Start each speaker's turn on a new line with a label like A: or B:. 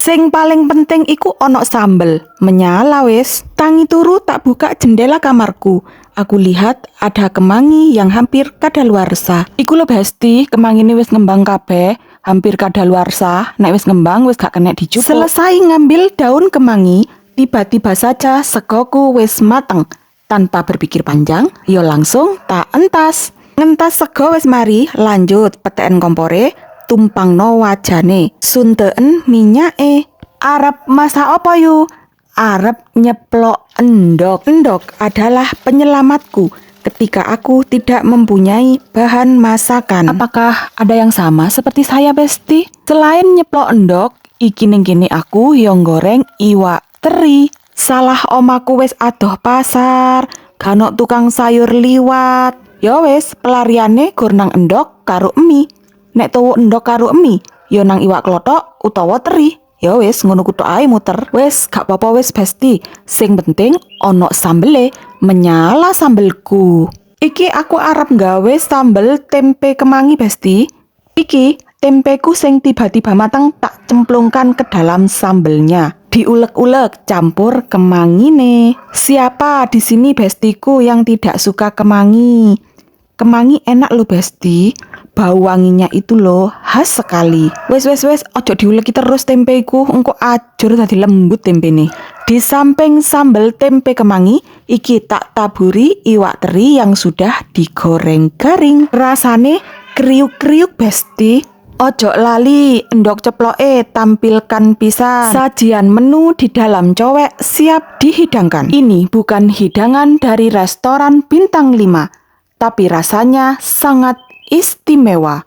A: Sing paling penting iku ono sambel. Menyala wis. Tangi turu tak buka jendela kamarku. Aku lihat ada kemangi yang hampir kadaluarsa. Iku lho Besti, kemangi ini wis ngembang kabeh, hampir kadaluarsa. Nek wis ngembang wis gak kena dijupuk. Selesai ngambil daun kemangi, tiba-tiba saja segoku wis mateng. Tanpa berpikir panjang, yo langsung tak entas. Ngentas sego wis mari, lanjut peten kompore, tumpangno wajane, sunteen minyake. Arep masak apa yu? Arep nyeplok endok. Endok adalah penyelamatku ketika aku tidak mempunyai bahan masakan. Apakah ada yang sama seperti saya Besti? Selain nyeplok endok, iki ning kene aku yo goreng iwak teri. Salah omaku wis adoh pasar, gano tukang sayur liwat. Ya wis, pelariane gur nang endok karo emi. Nek tuwu endok karo emi, ya nang iwak klothok utawa teri. Ya wis, ngono kutok ae muter. Wis, gak apa-apa wis Besti. Sing penting ono sambele, menyala sambelku. Iki aku arep gawe sambel tempe kemangi Besti. Iki tempeku sing tiba-tiba matang tak cemplungkan ke dalam sambelnya. Diulek-ulek campur kemangine. Siapa di sini Bestiku yang tidak suka kemangi? Kemangi enak lo Besti, bau wanginya itu lo khas sekali. Wes, ojo diuleki terus tempeku, engko ajur dadi lembut tempe nih. Di samping sambal tempe kemangi, iki tak taburi iwak teri yang sudah digoreng garing. Rasane kriuk-kriuk Besti. Ojo lali endok ceploke tampilkan pisan. Sajian menu di dalam cowek siap dihidangkan. Ini bukan hidangan dari restoran bintang 5. Tapi rasanya sangat istimewa.